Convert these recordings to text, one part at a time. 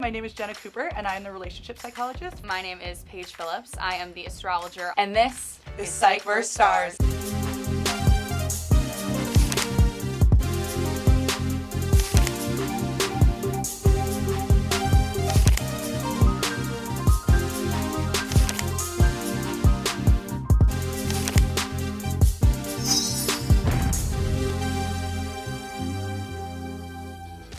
My name is Jenna Cooper, and I am the relationship psychologist. My name is Paige Phillips. I am the astrologer, and this is Psych vs. Stars.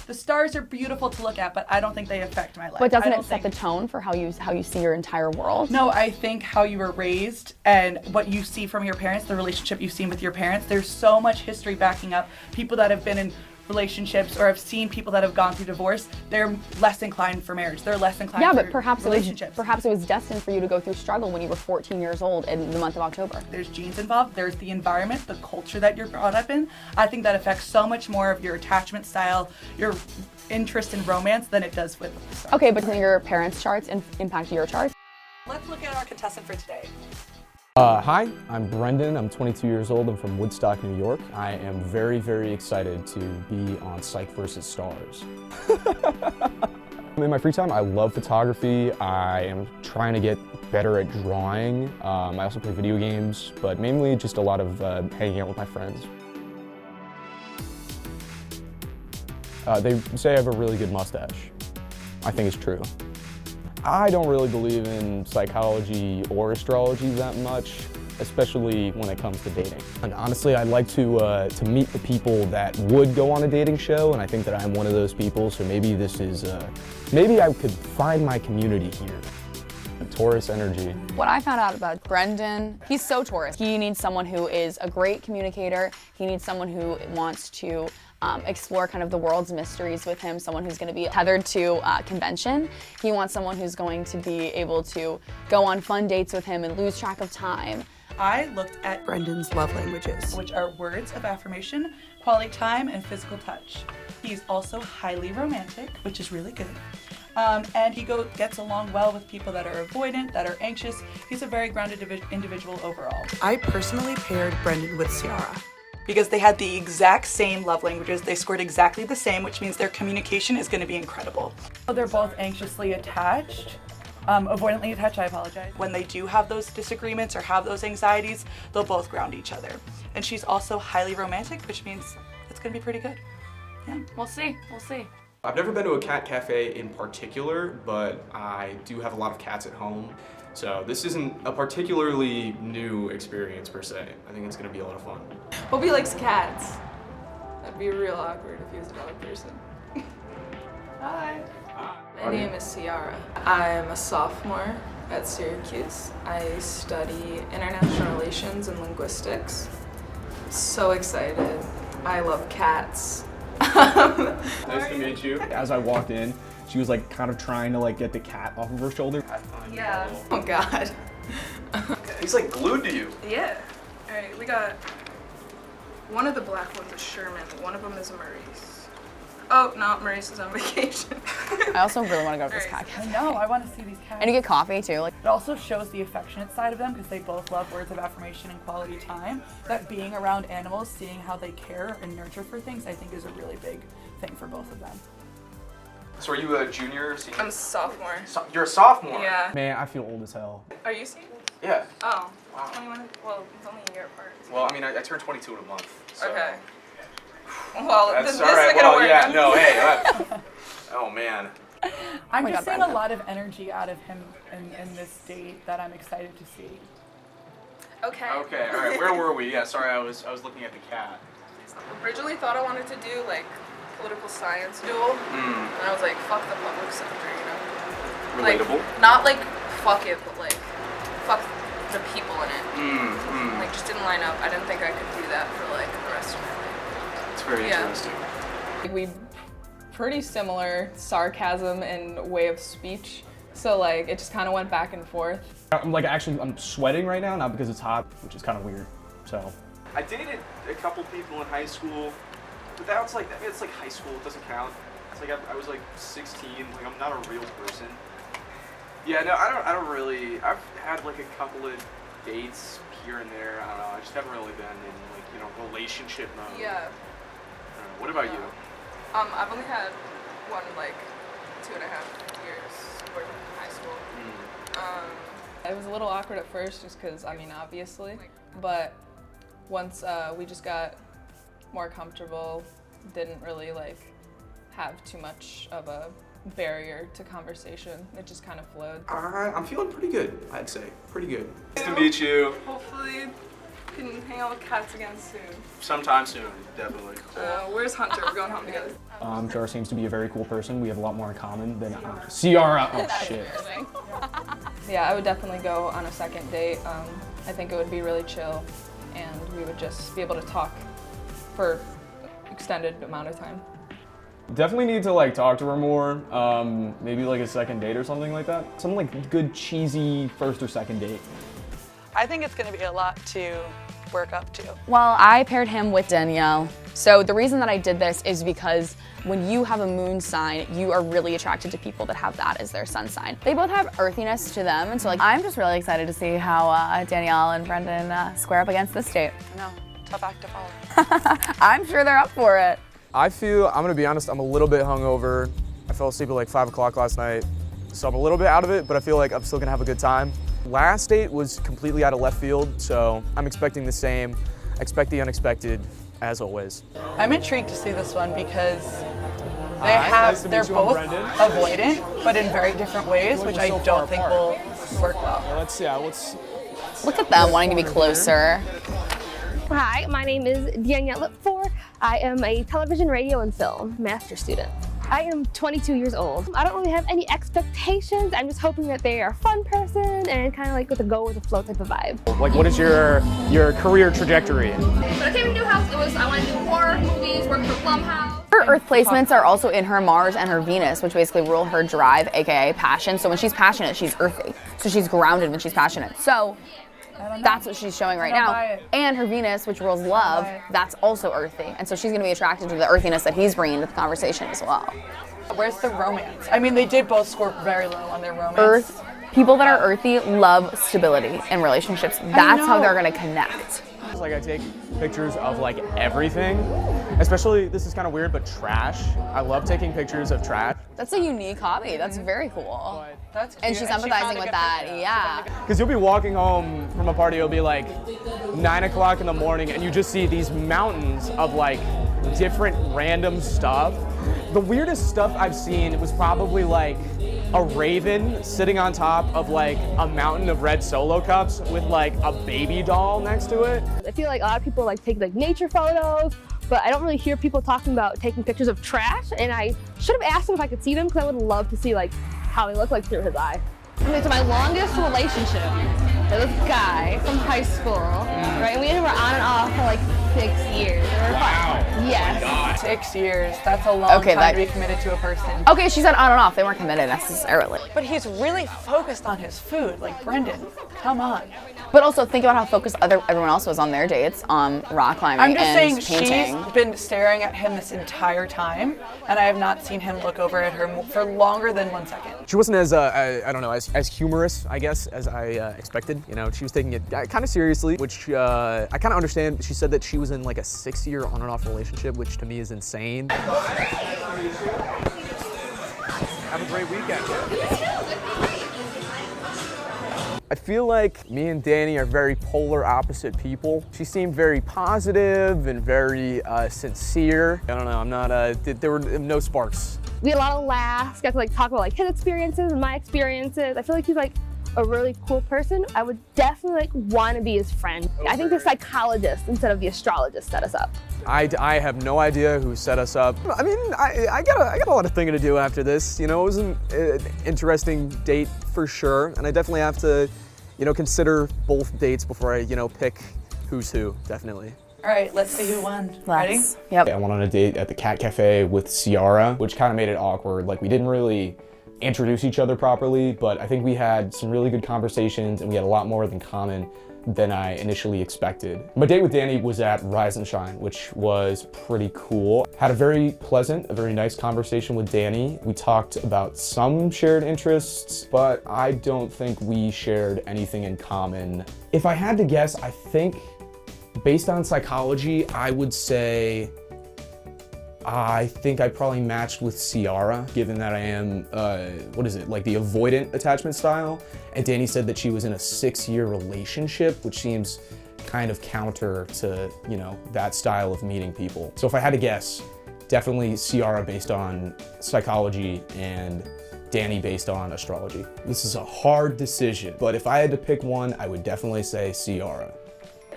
The stars are beautiful to look at, but I don't think they affect my life. But doesn't it set the tone for how you see your entire world? No, I think how you were raised and what you see from your parents, the relationship you've seen with your parents, there's so much history backing up people that have been in relationships or have seen people that have gone through divorce. They're less inclined for marriage. They're less inclined for relationships. Perhaps it was destined for you to go through struggle when you were 14 years old in the month of October. There's genes involved. There's the environment, the culture that you're brought up in. I think that affects so much more of your attachment style, your interest in romance than it does with the stars. Okay, but can your parents' charts impact your charts? Let's look at our contestant for today. Hi, I'm Brendan. I'm 22 years old. I'm from Woodstock, New York. I am very, very excited to be on Psych vs. Stars. In my free time, I love photography. I am trying to get better at drawing. I also play video games, but mainly just a lot of hanging out with my friends. They say I have a really good mustache. I think it's true. I don't really believe in psychology or astrology that much, especially when it comes to dating. And honestly, I'd like to meet the people that would go on a dating show, and I think that I'm one of those people, so maybe this is, maybe I could find my community here. Taurus energy. What I found out about Brendan, he's so Taurus. He needs someone who is a great communicator. He needs someone who wants to explore kind of the world's mysteries with him, someone who's going to be tethered to convention. He wants someone who's going to be able to go on fun dates with him and lose track of time. I looked at Brendan's love languages, which are words of affirmation, quality time, and physical touch. He's also highly romantic, which is really good. And he gets along well with people that are avoidant, that are anxious. He's a very grounded individual overall. I personally paired Brendan with Ciara because they had the exact same love languages. They scored exactly the same, which means their communication is going to be incredible. They're both anxiously attached. Avoidantly attached, I apologize. When they do have those disagreements or have those anxieties, they'll both ground each other. And she's also highly romantic, which means it's going to be pretty good. Yeah, We'll see. We'll see. I've never been to a cat cafe in particular, but I do have a lot of cats at home. So this isn't a particularly new experience per se. I think it's gonna be a lot of fun. Hope he likes cats. That'd be real awkward if he was a dog person. Hi. My name is Ciara. I'm a sophomore at Syracuse. I study international relations and linguistics. So excited. I love cats. Nice to meet you. As I walked in, she was like kind of trying to like get the cat off of her shoulder. Yeah. Oh God. He's like glued to you. Yeah. All right, we got one of the black ones is Sherman. One of them is Maurice. Oh, no, Maurice is on vacation. I also really want to go to this cat I cafe. know, I want to see these cats. And you get coffee too. Like, It also shows the affectionate side of them because they both love words of affirmation and quality time. That being around animals, seeing how they care and nurture for things, I think is a really big thing for both of them. So are you a junior, senior? I'm a sophomore. You're a sophomore? Yeah. Man, I feel old as hell. Are you senior? Yeah. Oh. Wow. 21. Well, it's only a year apart. Well, I mean, I turned 22 in a month. So. Okay. Well, That's this all right. isn't gonna Well, work. yeah, no, hey. Oh man. I'm my just God, seeing a Brenda. lot of energy out of him in this date that I'm excited to see. Okay. Okay, all right. Where were we? Yeah, sorry, I was looking at the cat. Originally thought I wanted to do like political science dual, and I was like, fuck the public sector, you know? Relatable. Like, not like fuck it, but like fuck the people in it. Like just didn't line up. I didn't think I could do that for like the rest of my life. It's very interesting. We pretty similar sarcasm and way of speech, so like it just kind of went back and forth. I'm sweating right now, not because it's hot, which is kind of weird. So I dated a couple people in high school, but that's like, I mean, it's like high school, it doesn't count. It's like I was like 16, like I'm not a real person. Yeah, no, I don't really, I've had like a couple of dates here and there, I don't know, I just haven't really been in like, you know, relationship mode. Yeah. What about you? I've only had one like 2.5 It was a little awkward at first just because, I mean, obviously, but once we just got more comfortable, didn't really like have too much of a barrier to conversation. It just kind of flowed. I'm feeling pretty good, I'd say. Pretty good. Nice to meet you. Hopefully we can hang out with cats again soon. Sometime soon, definitely. Where's Hunter? We're going home together. Ciara seems to be a very cool person. We have a lot more in common than Ciara. Oh shit. Yeah, I would definitely go on a second date. I think it would be really chill, and we would just be able to talk for extended amount of time. Definitely need to like talk to her more. Maybe like a second date or something like that. Some like good cheesy first or second date. I think it's gonna be a lot to work up to. Well, I paired him with Danielle. So the reason that I did this is because when you have a moon sign, you are really attracted to people that have that as their sun sign. They both have earthiness to them, and so like I'm just really excited to see how Danielle and Brendan square up against this date. No, tough act to follow. I'm sure they're up for it. I'm gonna be honest, I'm a little bit hungover. I fell asleep at like 5 o'clock last night, so I'm a little bit out of it, but I feel like I'm still gonna have a good time. Last date was completely out of left field, so I'm expecting the same. Expect the unexpected, as always. I'm intrigued to see this one because Nice to meet they're you, I'm both Brendan. avoidant, but in very different ways, which I don't think will work well. Let's see. Let's. Look at them wanting to be closer. Hi, my name is Danielle Lipford. I am a television, radio, and film master student. I am 22 years old. I don't really have any expectations. I'm just hoping that they are a fun person and kind of like with a go with the flow type of vibe. Like, what is your career trajectory? When I came to New House, I wanted to do horror movies, work for Blumhouse. Her earth placements are also in her Mars and her Venus, which basically rule her drive, aka passion. So when she's passionate, she's earthy. So she's grounded when she's passionate. So that's what she's showing right now. And her Venus, which rules love, that's also earthy. And so she's going to be attracted to the earthiness that he's bringing to the conversation as well. Where's the romance? I mean, they did both score very low on their romance. Earth, people that are earthy love stability in relationships. That's how they're going to connect. Like I take pictures of like everything, especially, this is kind of weird, but trash. I love taking pictures of trash. That's a unique hobby. That's very cool. That's cute. And she's empathizing with that, yeah. Because you'll be walking home from a party, it'll be like 9 o'clock in the morning, and you just see these mountains of like different random stuff. The weirdest stuff I've seen was probably like a raven sitting on top of like a mountain of red Solo cups with like a baby doll next to it. I feel like a lot of people like take like nature photos, but I don't really hear people talking about taking pictures of trash, and I should have asked him if I could see them because I would love to see like how they look like through his eye. Okay, so my longest relationship with this guy from high school, right? And we were on and off for like 6 years. Wow. Yes. Oh my God. 6 years. That's a long time to be committed to a person. Okay, she said on and off. They weren't committed necessarily. But he's really focused on his food, like Brendan. Come on. But also think about how focused everyone else was on their dates, on rock climbing I'm just and saying painting. she's been staring at him this entire time, and I have not seen him look over at her for longer than 1 second. She wasn't as, I don't know, as humorous, I guess, as I expected. You know, she was taking it kind of seriously, which I kind of understand. She said that she was in like a 6-year on and off relationship, which to me is insane. Have a great weekend. I feel like me and Danny are very polar opposite people. She seemed very positive and very sincere. I don't know, I'm not, there were no sparks. We had a lot of laughs, got to like talk about like his experiences and my experiences. I feel like he's like a really cool person. I would definitely like want to be his friend. I think the psychologist instead of the astrologist set us up. I have no idea who set us up. I mean, I got a lot of thinking to do after this. You know, it was an interesting date for sure, and I definitely have to, you know, consider both dates before I, you know, pick who's who, definitely. All right, let's see who won. Ready? Yep. I went on a date at the Cat Cafe with Ciara, which kind of made it awkward. Like, we didn't really introduce each other properly, but I think we had some really good conversations and we had a lot more in common than I initially expected. My date with Danny was at Rise and Shine, which was pretty cool. Had a very pleasant, a very nice conversation with Danny. We talked about some shared interests, but I don't think we shared anything in common. If I had to guess, I think based on psychology, I would say I think I probably matched with Ciara, given that I am, like the avoidant attachment style. And Danny said that she was in a 6-year relationship, which seems kind of counter to, you know, that style of meeting people. So if I had to guess, definitely Ciara based on psychology and Danny based on astrology. This is a hard decision, but if I had to pick one, I would definitely say Ciara.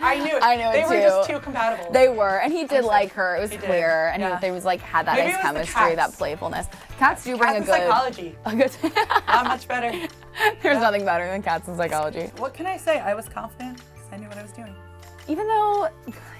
I knew it. I knew it They too. were just too compatible. They were, and he did like her. It was He did, clear, and yeah. they was like had that Maybe nice it was the chemistry, that cats. playfulness. Cats do bring Cats a and good, psychology. a good. Not much better. There's nothing better than cats and psychology. What can I say? I was confident because I knew what I was doing. Even though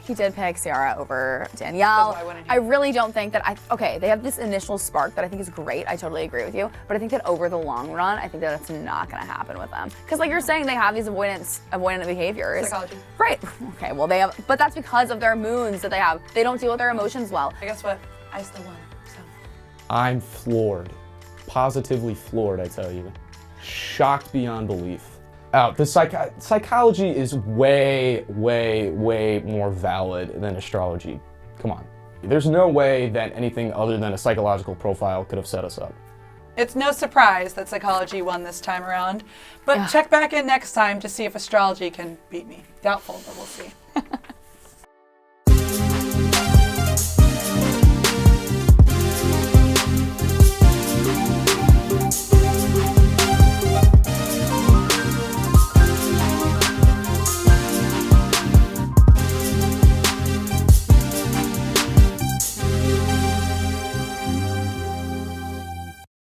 he did pick Ciara over Danielle, That's why I wanted you. I really don't think that okay, they have this initial spark that I think is great. I totally agree with you. But I think that over the long run, I think that that's not gonna happen with them. Because like you're saying, they have these avoidant behaviors. Psychology. Right. Okay, well they have, but that's because of their moons that they have. They don't deal with their emotions well. I guess what? I still won. So. I'm floored. Positively floored, I tell you. Shocked beyond belief. The psychology is way, way, way more valid than astrology. Come on. There's no way that anything other than a psychological profile could have set us up. It's no surprise that psychology won this time around, but check back in next time to see if astrology can beat me. Doubtful, but we'll see.